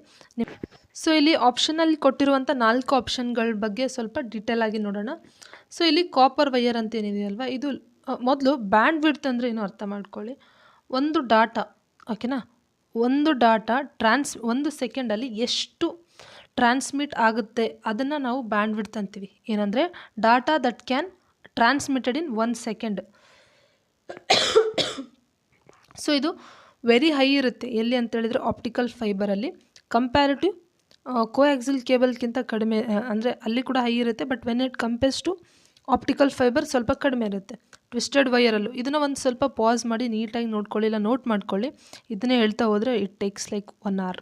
ಸೊ ಇಲ್ಲಿ ಆಪ್ಷನಲ್ಲಿ ಕೊಟ್ಟಿರುವಂಥ 4 ಆಪ್ಷನ್ಗಳ ಬಗ್ಗೆ ಸ್ವಲ್ಪ ಡೀಟೇಲ್ ಆಗಿ ನೋಡೋಣ. ಸೊ ಇಲ್ಲಿ ಕಾಪರ್ ವೈಯರ್ ಅಂತ ಏನಿದೆಯಲ್ವ, ಇದು ಮೊದಲು ಬ್ಯಾಂಡ್ ವಿಡ್ತ್ ಅಂದರೆ ಏನು ಅರ್ಥ ಮಾಡ್ಕೊಳ್ಳಿ. ಒಂದು ಡಾಟಾ, ಓಕೆನಾ, ಒಂದು ಡಾಟಾ ಒಂದು ಸೆಕೆಂಡಲ್ಲಿ ಎಷ್ಟು ಟ್ರಾನ್ಸ್ಮಿಟ್ ಆಗುತ್ತೆ ಅದನ್ನು ನಾವು ಬ್ಯಾಂಡ್ ವಿಡ್ತ್ ಅಂತೀವಿ. ಏನಂದರೆ data that can transmitted in 1 second. So ಇದು ವೆರಿ ಹೈ ಇರುತ್ತೆ. ಎಲ್ಲಿ ಅಂತೇಳಿದರೆ ಆಪ್ಟಿಕಲ್ ಫೈಬರಲ್ಲಿ ಕಂಪ್ಯಾರಿಟಿವ್ ಕೋಆಕ್ಸಿಲ್ ಕೇಬಲ್ಗಿಂತ ಕಡಿಮೆ, ಅಂದರೆ ಅಲ್ಲಿ ಕೂಡ ಹೈ ಇರುತ್ತೆ. But when it compares to optical fibre ಸ್ವಲ್ಪ ಕಡಿಮೆ ಇರುತ್ತೆ. ಟ್ವಿಸ್ಟೆಡ್ ವೈಯರಲ್ಲೂ ಇದನ್ನು ಒಂದು ಸ್ವಲ್ಪ ಪಾಸ್ ಮಾಡಿ ನೀಟಾಗಿ ನೋಡ್ಕೊಳ್ಳಿ, ಇಲ್ಲ ನೋಟ್ ಮಾಡ್ಕೊಳ್ಳಿ. ಇದನ್ನೇ ಹೇಳ್ತಾ ಹೋದರೆ it takes like 1 hour.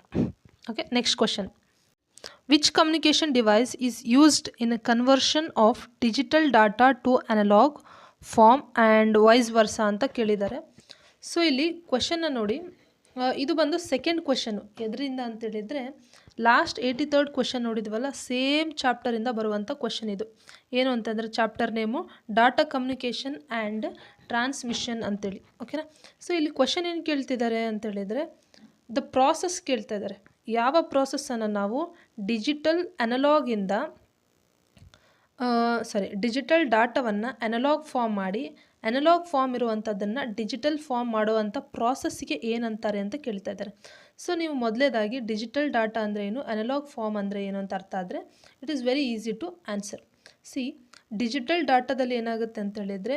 Okay, next question. Which communication device is used in a conversion of digital data to analog form and vice versa ಅಂತ ಕೇಳಿದ್ದಾರೆ. ಸೊ ಇಲ್ಲಿ ಕ್ವಶನ್ನ ನೋಡಿ, ಇದು ಬಂದು ಸೆಕೆಂಡ್ ಕ್ವಶನು. ಎದರಿಂದ ಅಂತೇಳಿದರೆ ಲಾಸ್ಟ್ 83rd ಕ್ವಶನ್ ನೋಡಿದ್ವಲ್ಲ, ಸೇಮ್ ಚಾಪ್ಟರಿಂದ ಬರುವಂಥ ಕ್ವಶನ್ ಇದು. ಏನು ಅಂತಂದರೆ chapter name data communication and transmission ಅಂತೇಳಿ. ಓಕೆನಾ. ಸೊ ಇಲ್ಲಿ ಕ್ವಶನ್ ಏನು ಕೇಳ್ತಿದ್ದಾರೆ ಅಂತೇಳಿದರೆ ದ ಪ್ರಾಸೆಸ್ ಕೇಳ್ತಾ ಇದ್ದಾರೆ. ಯಾವ ಪ್ರಾಸೆಸ್ಸನ್ನು ನಾವು ಡಿಜಿಟಲ್ ಡಾಟಾವನ್ನು ಅನಲಾಗ್ ಫಾರ್ಮ್ ಮಾಡಿ ಅನಲಾಗ್ ಫಾರ್ಮ್ ಇರುವಂಥದ್ದನ್ನು ಡಿಜಿಟಲ್ ಫಾರ್ಮ್ ಮಾಡುವಂಥ ಪ್ರಾಸೆಸ್ಸಿಗೆ ಏನಂತಾರೆ ಅಂತ ಕೇಳ್ತಾ ಇದ್ದಾರೆ. ಸೊ ನೀವು ಮೊದಲೇದಾಗಿ ಡಿಜಿಟಲ್ ಡಾಟಾ ಅಂದರೆ ಏನು, ಅನಲಾಗ್ ಫಾರ್ಮ್ ಅಂದರೆ ಏನು ಅಂತ ಅರ್ಥ ಆದರೆ it is very easy to answer. Digital ಡಾಟಾದಲ್ಲಿ ಏನಾಗುತ್ತೆ ಅಂತ ಹೇಳಿದರೆ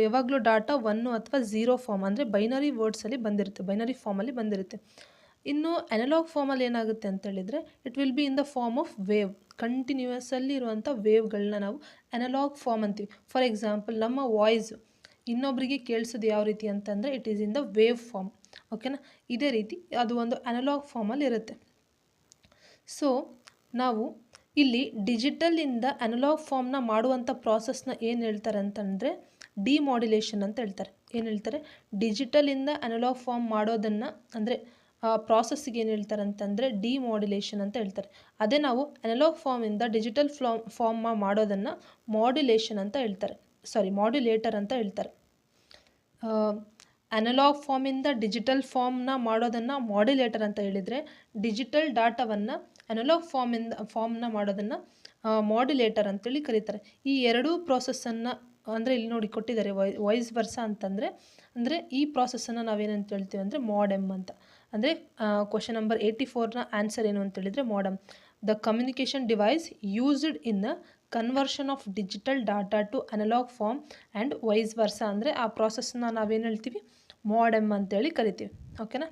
ಯಾವಾಗಲೂ ಡಾಟಾ 1 ಅಥವಾ 0 ಫಾರ್ಮ್ ಅಂದರೆ ಬೈನರಿ ವರ್ಡ್ಸಲ್ಲಿ ಬಂದಿರುತ್ತೆ, ಬೈನರಿ ಫಾರ್ಮಲ್ಲಿ ಬಂದಿರುತ್ತೆ. ಇನ್ನು ಅನಲಾಗ್ ಫಾರ್ಮಲ್ಲಿ ಏನಾಗುತ್ತೆ ಅಂತ ಹೇಳಿದರೆ it will be in the form of wave. ಕಂಟಿನ್ಯೂಯಸಲ್ಲಿ ಇರುವಂಥ ವೇವ್ಗಳನ್ನ ನಾವು ಅನಲಾಗ್ ಫಾರ್ಮ್ ಅಂತೀವಿ. ಫಾರ್ ಎಕ್ಸಾಂಪಲ್ ನಮ್ಮ ವಾಯ್ಸು ಇನ್ನೊಬ್ಬರಿಗೆ ಕೇಳಿಸೋದು ಯಾವ ರೀತಿ ಅಂತಂದರೆ it is in the wave form. ಓಕೆನಾ. ಇದೇ ರೀತಿ ಅದು ಒಂದು ಅನಲಾಗ್ ಫಾರ್ಮಲ್ಲಿ ಇರುತ್ತೆ. ಸೊ ನಾವು ಇಲ್ಲಿ ಡಿಜಿಟಲಿಂದ ಅನಲಾಗ್ ಫಾರ್ಮ್ನ ಮಾಡುವಂಥ ಪ್ರಾಸೆಸ್ನ ಏನು ಹೇಳ್ತಾರೆ ಅಂತಂದರೆ ಡಿಮಾಡ್ಯುಲೇಷನ್ ಅಂತ ಹೇಳ್ತಾರೆ. ಏನು ಹೇಳ್ತಾರೆ, ಡಿಜಿಟಲಿಂದ ಅನಲಾಗ್ ಫಾರ್ಮ್ ಮಾಡೋದನ್ನು ಅಂದರೆ ಪ್ರಾಸೆಸ್ಸಿಗೆ ಏನು ಹೇಳ್ತಾರೆ ಅಂತಂದರೆ ಡಿಮಾಡ್ಯುಲೇಷನ್ ಅಂತ ಹೇಳ್ತಾರೆ. ಅದೇ ನಾವು ಅನಲಾಗ್ ಫಾರ್ಮಿಂದ ಡಿಜಿಟಲ್ ಫಾರ್ಮ್ ಮಾಡೋದನ್ನು ಮಾಡ್ಯುಲೇಷನ್ ಅಂತ ಹೇಳ್ತಾರೆ, ಮಾಡ್ಯುಲೇಟರ್ ಅಂತ ಹೇಳ್ತಾರೆ. ಅನಲಾಗ್ ಫಾರ್ಮಿಂದ ಡಿಜಿಟಲ್ ಫಾರ್ಮ್ನ ಮಾಡೋದನ್ನು ಮಾಡ್ಯುಲೇಟರ್ ಅಂತ ಹೇಳಿದರೆ, ಡಿಜಿಟಲ್ ಡಾಟಾವನ್ನು ಅನಲಾಗ್ ಫಾರ್ಮ್ನ ಮಾಡೋದನ್ನು ಮಾಡ್ಯುಲೇಟರ್ ಅಂತೇಳಿ ಕರೀತಾರೆ. ಈ ಎರಡೂ ಪ್ರಾಸೆಸ್ಸನ್ನು ಅಂದರೆ ಇಲ್ಲಿ ನೋಡಿ ಕೊಟ್ಟಿದ್ದಾರೆ ವೈಸ್ ವರ್ಸಾ ಅಂತಂದರೆ ಈ ಪ್ರಾಸೆಸ್ಸನ್ನು ನಾವೇನಂತ ಹೇಳ್ತೀವಿ ಅಂದರೆ ಮಾಡೆಮ್ ಅಂತ. ಅಂದರೆ ಕ್ವಶನ್ ನಂಬರ್ 84ನ ಆನ್ಸರ್ ಏನು ಅಂತೇಳಿದರೆ modem, the communication device used in conversion of digital data to analog form and vice versa. ಅಂದರೆ ಆ ಪ್ರಾಸೆಸ್ನ ನಾವೇನು ಹೇಳ್ತೀವಿ, ಮಾಡೆಮ್ ಅಂತೇಳಿ ಕರಿತೀವಿ. ಓಕೆನಾ.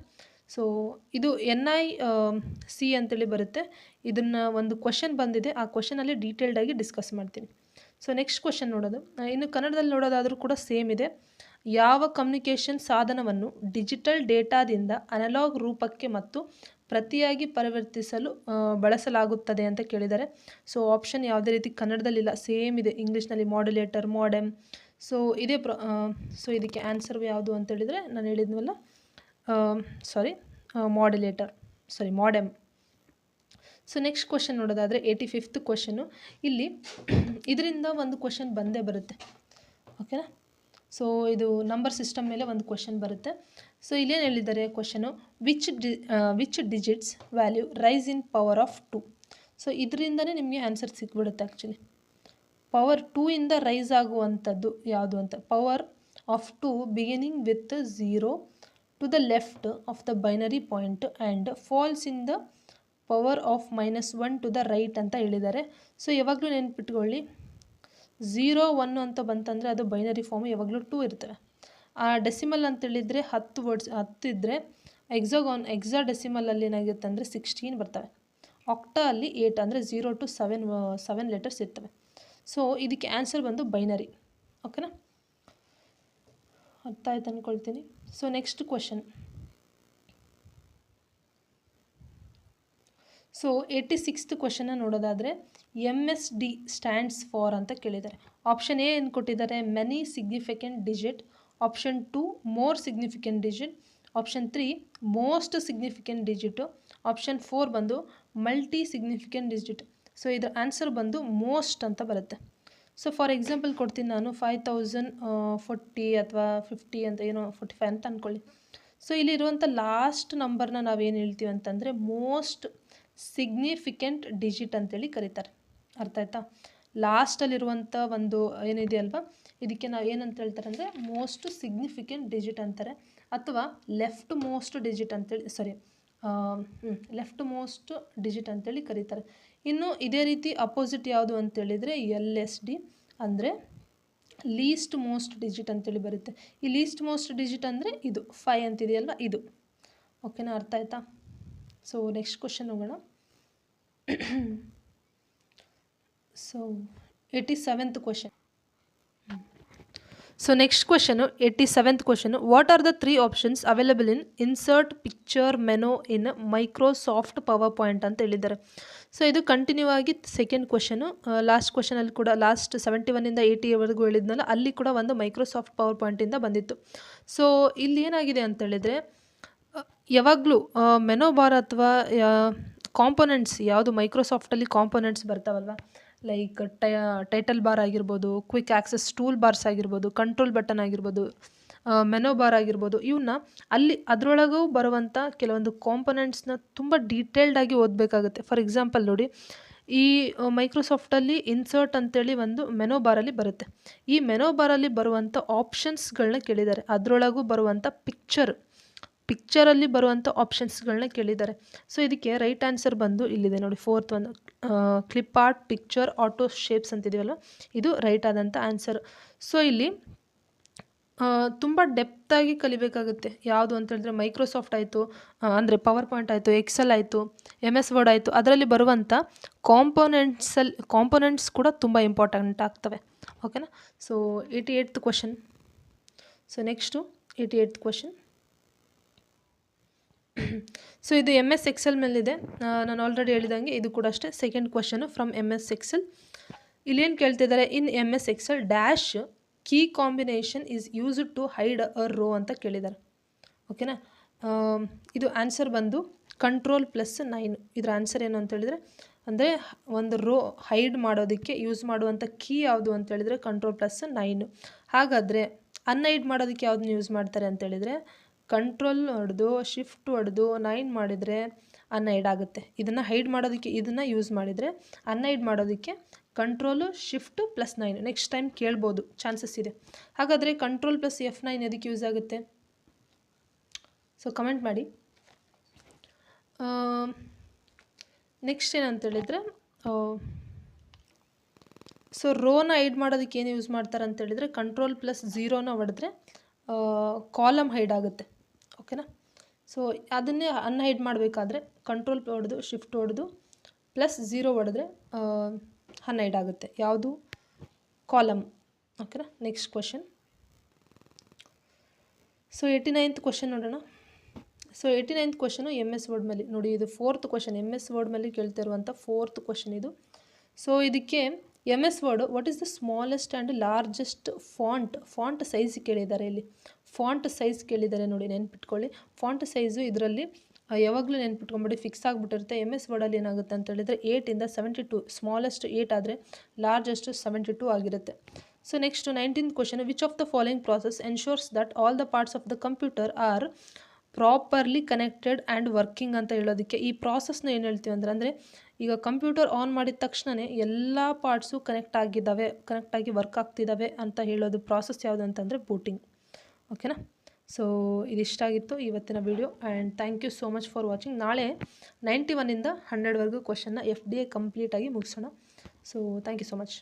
ಸೊ ಇದು NIC ಅಂತೇಳಿ ಬರುತ್ತೆ. ಇದನ್ನು ಒಂದು ಕ್ವಶನ್ ಬಂದಿದೆ, ಆ ಕ್ವಶನಲ್ಲಿ ಡೀಟೇಲ್ಡಾಗಿ ಡಿಸ್ಕಸ್ ಮಾಡ್ತೀನಿ. ಸೊ ನೆಕ್ಸ್ಟ್ ಕ್ವಶನ್ ನೋಡೋದು, ಇನ್ನು ಕನ್ನಡದಲ್ಲಿ ನೋಡೋದಾದರೂ ಕೂಡ ಸೇಮ್ ಇದೆ. ಯಾವ ಕಮ್ಯುನಿಕೇಷನ್ ಸಾಧನವನ್ನು ಡಿಜಿಟಲ್ ಡೇಟಾದಿಂದ ಅನಲಾಗ್ ರೂಪಕ್ಕೆ ಮತ್ತು ಪ್ರತಿಯಾಗಿ ಪರಿವರ್ತಿಸಲು ಬಳಸಲಾಗುತ್ತದೆ ಅಂತ ಕೇಳಿದ್ದಾರೆ. ಸೊ ಆಪ್ಷನ್ ಯಾವುದೇ ರೀತಿ ಕನ್ನಡದಲ್ಲಿಲ್ಲ, ಸೇಮ್ ಇದೆ ಇಂಗ್ಲೀಷ್ನಲ್ಲಿ, ಮಾಡ್ಯುಲೇಟರ್, ಮಾಡೆಮ್. ಸೊ ಇದೇ ಸೊ ಇದಕ್ಕೆ ಆನ್ಸರ್ ಯಾವುದು ಅಂತ ಹೇಳಿದರೆ ನಾನು ಹೇಳಿದ್ನಲ್ಲ, ಮಾಡೆಮ್. ಸೊ ನೆಕ್ಸ್ಟ್ ಕ್ವಶನ್ ನೋಡೋದಾದರೆ 85th ಕ್ವಶನು. ಇಲ್ಲಿ ಇದರಿಂದ ಒಂದು ಕ್ವಶನ್ ಬಂದೇ ಬರುತ್ತೆ. ಓಕೆನಾ. ಸೊ ಇದು ನಂಬರ್ ಸಿಸ್ಟಮ್ ಮೇಲೆ ಒಂದು ಕ್ವಶನ್ ಬರುತ್ತೆ. ಸೊ ಇಲ್ಲೇನು ಹೇಳಿದ್ದಾರೆ question, which digits value rise in power of 2. So ಇದರಿಂದನೇ ನಿಮಗೆ ಆನ್ಸರ್ ಸಿಕ್ಬಿಡುತ್ತೆ ಆ್ಯಕ್ಚುಲಿ. ಪವರ್ 2 ಇಂದ ರೈಸ್ ಆಗುವಂಥದ್ದು ಯಾವುದು ಅಂತ, power of 2 beginning with 0 to the left of the binary point and falls in the power of -1 to the right ಅಂತ ಹೇಳಿದ್ದಾರೆ. ಸೊ ಯಾವಾಗಲೂ ನೆನ್ಪಿಟ್ಕೊಳ್ಳಿ, 0, 1 ಅಂತ ಬಂತಂದರೆ ಅದು ಬೈನರಿ ಫಾರ್ಮು ಯಾವಾಗಲೂ 2 ಇರ್ತವೆ. ಆ ಡೆಸಿಮಲ್ ಅಂತೇಳಿದರೆ 10 ಇದ್ದರೆ ಎಕ್ಸಾ ಡೆಸಿಮಲಲ್ಲಿ ಏನಾಗುತ್ತೆ ಅಂದರೆ 16 ಬರ್ತವೆ. ಆಕ್ಟಾ ಅಲ್ಲಿ 8 ಅಂದರೆ 0 to 7 ಲೆಟರ್ಸ್ ಇರ್ತವೆ. ಸೊ ಇದಕ್ಕೆ ಆನ್ಸರ್ ಬಂದು ಬೈನರಿ. ಓಕೆನಾ, ಅರ್ಥ ಆಯ್ತು ಅಂದ್ಕೊಳ್ತೀನಿ. So next question. So 86th ಕ್ವಶನ್ನ ನೋಡೋದಾದರೆ MSD ಸ್ಟ್ಯಾಂಡ್ಸ್ ಫಾರ್ ಅಂತ ಕೇಳಿದ್ದಾರೆ. ಆಪ್ಷನ್ ಎ ಏನು ಕೊಟ್ಟಿದ್ದಾರೆ, many significant digit. Option 2 more significant digit. Option 3 most significant digit. Option 4 ಬಂದು ಮಲ್ಟಿ ಸಿಗ್ನಿಫಿಕೆಂಟ್ ಡಿಜಿಟ್. ಸೊ ಇದರ ಆನ್ಸರ್ ಬಂದು ಮೋಸ್ಟ್ ಅಂತ ಬರುತ್ತೆ. ಸೊ ಫಾರ್ ಎಕ್ಸಾಂಪಲ್ ಕೊಡ್ತೀನಿ ನಾನು 5040 ಅಥವಾ 50 ಅಂತ ಏನೋ 45 ಅಂತ ಅಂದ್ಕೊಳ್ಳಿ. ಸೊ ಇಲ್ಲಿರುವಂಥ ಲಾಸ್ಟ್ ನಂಬರ್ನ ನಾವೇನು ಹೇಳ್ತೀವಿ ಅಂತಂದರೆ ಮೋಸ್ಟ್ ಸಿಗ್ನಿಫಿಕೆಂಟ್ ಡಿಜಿಟ್ ಅಂತೇಳಿ ಕರೀತಾರೆ. ಅರ್ಥ ಆಯ್ತಾ? ಲಾಸ್ಟಲ್ಲಿರುವಂಥ ಒಂದು ಏನಿದೆಯಲ್ವ, ಇದಕ್ಕೆ ನಾವು ಏನಂತ ಹೇಳ್ತಾರೆ ಅಂದರೆ ಮೋಸ್ಟ್ ಸಿಗ್ನಿಫಿಕೆಂಟ್ ಡಿಜಿಟ್ ಅಂತಾರೆ, ಅಥವಾ ಲೆಫ್ಟ್ ಮೋಸ್ಟ್ ಡಿಜಿಟ್ ಅಂತೇಳಿ ಲೆಫ್ಟ್ ಮೋಸ್ಟ್ ಡಿಜಿಟ್ ಅಂತೇಳಿ ಕರೀತಾರೆ. ಇನ್ನು ಇದೇ ರೀತಿ ಅಪೋಸಿಟ್ ಯಾವುದು ಅಂತೇಳಿದರೆ LSD ಅಂದರೆ ಲೀಸ್ಟ್ ಮೋಸ್ಟ್ ಡಿಜಿಟ್ ಅಂತೇಳಿ ಬರುತ್ತೆ. ಈ ಲೀಸ್ಟ್ ಮೋಸ್ಟ್ ಡಿಜಿಟ್ ಅಂದರೆ ಇದು 5 ಅಂತಿದೆಯಲ್ವ, ಇದು. ಓಕೆನಾ? ಅರ್ಥ ಆಯ್ತಾ? ಸೊ ನೆಕ್ಸ್ಟ್ ಕ್ವಶನ್ ಹೋಗೋಣ. So 87th question. So next question 87th question. What are the 3 options available in insert picture menu in Microsoft power point ಅಂತ ಹೇಳಿದ್ದಾರೆ. ಸೊ ಇದು ಕಂಟಿನ್ಯೂ ಆಗಿ ಸೆಕೆಂಡ್ ಕ್ವಶನು. ಲಾಸ್ಟ್ ಕ್ವಶನಲ್ಲಿ ಕೂಡ ಲಾಸ್ಟ್ 71ಇಂದ 80ವರೆಗೂ ಹೇಳಿದ್ನಲ್ಲ, ಅಲ್ಲಿ ಕೂಡ ಒಂದು ಮೈಕ್ರೋಸಾಫ್ಟ್ ಪವರ್ ಪಾಯಿಂಟಿಂದ ಬಂದಿತ್ತು. ಸೊ ಇಲ್ಲಿ ಏನಾಗಿದೆ ಅಂತೇಳಿದರೆ, ಯಾವಾಗಲೂ ಮೆನು ಬಾರ್ ಅಥವಾ ಕಾಂಪೊನೆಂಟ್ಸ್ ಯಾವುದು ಮೈಕ್ರೋಸಾಫ್ಟಲ್ಲಿ ಕಾಂಪೊನೆಂಟ್ಸ್ ಬರ್ತಾವಲ್ವ, ಲೈಕ್ ಟೈಟಲ್ ಬಾರ್ ಆಗಿರ್ಬೋದು, ಕ್ವಿಕ್ ಆಕ್ಸೆಸ್ ಟೂಲ್ ಬಾರ್ಸ್ ಆಗಿರ್ಬೋದು, ಕಂಟ್ರೋಲ್ ಬಟನ್ ಆಗಿರ್ಬೋದು, ಮೆನು ಬಾರ್ ಆಗಿರ್ಬೋದು, ಇವನ್ನ ಅಲ್ಲಿ ಅದರೊಳಗೂ ಬರುವಂಥ ಕೆಲವೊಂದು ಕಾಂಪೊನೆಂಟ್ಸ್ನ ತುಂಬ ಡೀಟೇಲ್ಡಾಗಿ ಓದಬೇಕಾಗುತ್ತೆ. ಫಾರ್ ಎಕ್ಸಾಂಪಲ್ ನೋಡಿ, ಈ ಮೈಕ್ರೋಸಾಫ್ಟಲ್ಲಿ ಇನ್ಸರ್ಟ್ ಅಂತೇಳಿ ಒಂದು ಮೆನು ಬಾರಲ್ಲಿ ಬರುತ್ತೆ. ಈ ಮೆನು ಬಾರಲ್ಲಿ ಬರುವಂಥ ಆಪ್ಷನ್ಸ್ಗಳನ್ನ ಕೇಳಿದ್ದಾರೆ. ಅದರೊಳಗೂ ಬರುವಂಥ ಪಿಕ್ಚರಲ್ಲಿ ಬರುವಂಥ ಆಪ್ಷನ್ಸ್ಗಳನ್ನ ಕೇಳಿದ್ದಾರೆ. ಸೊ ಇದಕ್ಕೆ ರೈಟ್ ಆನ್ಸರ್ ಬಂದು ಇಲ್ಲಿದೆ ನೋಡಿ, 4th ಒಂದು clip art, picture, auto shapes ಅಂತಿದೆಯಲ್ಲ, ಇದು ರೈಟ್ ಆದಂಥ ಆನ್ಸರ್. ಸೊ ಇಲ್ಲಿ ತುಂಬ ಡೆಪ್ತಾಗಿ ಕಲಿಬೇಕಾಗುತ್ತೆ. ಯಾವುದು ಅಂತ ಹೇಳಿದ್ರೆ ಮೈಕ್ರೋಸಾಫ್ಟ್ ಆಯಿತು, ಅಂದರೆ ಪವರ್ ಪಾಯಿಂಟ್ ಆಯಿತು, ಎಕ್ಸೆಲ್ ಆಯಿತು, MS ವರ್ಡ್ ಆಯಿತು, ಅದರಲ್ಲಿ ಬರುವಂಥ ಕಾಂಪೊನೆಂಟ್ಸ್ ಕೂಡ ತುಂಬ ಇಂಪಾರ್ಟೆಂಟ್ ಆಗ್ತವೆ. ಓಕೆನಾ? So 88th question. So next 88th question. So ಇದು MS ಎಕ್ಸೆಲ್ ಮೇಲಿದೆ. ನಾನು ಆಲ್ರೆಡಿ ಹೇಳಿದಂಗೆ ಇದು ಕೂಡ ಅಷ್ಟೇ second question from MS Excel. ಇಲ್ಲೇನು ಕೇಳ್ತಿದ್ದಾರೆ, in MS Excel dash key combination is used to hide a row ಅಂತ ಕೇಳಿದ್ದಾರೆ. ಓಕೆನಾ? ಇದು ಆನ್ಸರ್ ಬಂದು Ctrl+9. ಇದರ ಆನ್ಸರ್ ಏನು ಅಂತ ಹೇಳಿದರೆ, ಅಂದರೆ ಒಂದು ರೋ ಹೈಡ್ ಮಾಡೋದಕ್ಕೆ ಯೂಸ್ ಮಾಡುವಂಥ ಕೀ ಯಾವುದು ಅಂತ ಹೇಳಿದರೆ Ctrl+9. ಹಾಗಾದರೆ ಅನ್ಹೈಡ್ ಮಾಡೋದಕ್ಕೆ ಯಾವುದನ್ನ ಯೂಸ್ ಮಾಡ್ತಾರೆ ಅಂತೇಳಿದರೆ ಕಂಟ್ರೋಲ್ ಹೊಡೆದು ಶಿಫ್ಟ್ ಹೊಡೆದು 9 ಮಾಡಿದರೆ ಅನ್ಹೈಡ್ ಆಗುತ್ತೆ. ಇದನ್ನು ಹೈಡ್ ಮಾಡೋದಕ್ಕೆ ಇದನ್ನು ಯೂಸ್ ಮಾಡಿದರೆ, ಅನ್ಹೈಡ್ ಮಾಡೋದಕ್ಕೆ Ctrl+Shift+9. ನೆಕ್ಸ್ಟ್ ಟೈಮ್ ಕೇಳ್ಬೋದು, ಚಾನ್ಸಸ್ ಇದೆ. ಹಾಗಾದರೆ Ctrl+F9 ಎದಕ್ಕೆ ಯೂಸ್ ಆಗುತ್ತೆ? ಸೊ ಕಮೆಂಟ್ ಮಾಡಿ. ನೆಕ್ಸ್ಟ್ ಏನಂತೇಳಿದರೆ, ಸೊ ರೋನ ಹೈಡ್ ಮಾಡೋದಕ್ಕೆ ಏನು ಯೂಸ್ ಮಾಡ್ತಾರೆ ಅಂತೇಳಿದರೆ Ctrl+0ನ ಹೊಡೆದ್ರೆ ಕಾಲಮ್ ಹೈಡ್ ಆಗುತ್ತೆ. ಓಕೆನಾ? ಸೊ ಅದನ್ನೇ ಅನ್ಹೈಡ್ ಮಾಡಬೇಕಾದ್ರೆ ಕಂಟ್ರೋಲ್ ಹೊಡೆದು ಶಿಫ್ಟ್ ಹೊಡೆದು +0 ಹೊಡೆದ್ರೆ ಅನ್ಹೈಡ್ ಆಗುತ್ತೆ. ಯಾವುದು? ಕಾಲಮ್. ಓಕೆನಾ? Next question. So 89th question ನೋಡೋಣ. So 89th question MS word ಮೇಲೆ ನೋಡಿ, ಇದು 4th ಕ್ವಶನ್. MS ವರ್ಡ್ ಮೇಲೆ ಕೇಳ್ತಿರುವಂಥ 4th ಕ್ವಶನ್ ಇದು. ಸೊ ಇದಕ್ಕೆ MS word what is the smallest and largest font size ಕೇಳಿದ್ದಾರೆ. ಇಲ್ಲಿ ಫಾಂಟ್ ಸೈಜ್ ಕೇಳಿದ್ದಾರೆ ನೋಡಿ, ನೆನ್ಪಿಟ್ಕೊಳ್ಳಿ. ಫಾಂಟ್ ಸೈಜು ಇದರಲ್ಲಿ ಯಾವಾಗಲೂ ನೆನ್ಪಿಟ್ಕೊಂಬಿಡಿ, ಫಿಕ್ಸ್ ಆಗಿಬಿಟ್ಟಿರುತ್ತೆ. MS ವರ್ಡಲ್ಲಿ ಏನಾಗುತ್ತೆ ಅಂತ ಹೇಳಿದರೆ 8ಇಂದ 72, ಸ್ಮಾಲೆಸ್ಟ್ 8 ಆದರೆ ಲಾರ್ಜೆಸ್ಟ್ 72 ಆಗಿರುತ್ತೆ. So next 19th question. Which of the following process ensures that all the parts of the computer are properly connected and working ಅಂತ ಹೇಳೋದಕ್ಕೆ ಈ ಪ್ರಾಸೆಸ್ನ ಏನು ಹೇಳ್ತೀವಿ ಅಂದರೆ ಈಗ ಕಂಪ್ಯೂಟರ್ ಆನ್ ಮಾಡಿದ ತಕ್ಷಣವೇ ಎಲ್ಲ ಪಾರ್ಟ್ಸು ಕನೆಕ್ಟ್ ಆಗಿ ವರ್ಕ್ ಆಗ್ತಿದ್ದಾವೆ ಅಂತ ಹೇಳೋದು ಪ್ರಾಸೆಸ್ ಯಾವುದು ಅಂತಂದರೆ ಬೂಟಿಂಗ್. ಓಕೆನಾ? ಸೊ ಇದಿಷ್ಟಾಗಿತ್ತು ಇವತ್ತಿನ video, and thank you so much for watching. ನಾಳೆ 91ಇಂದ 100ವರೆಗೂ ಕ್ವಶನ್ನ FDA ಕಂಪ್ಲೀಟಾಗಿ ಮುಗಿಸೋಣ. So thank you so much.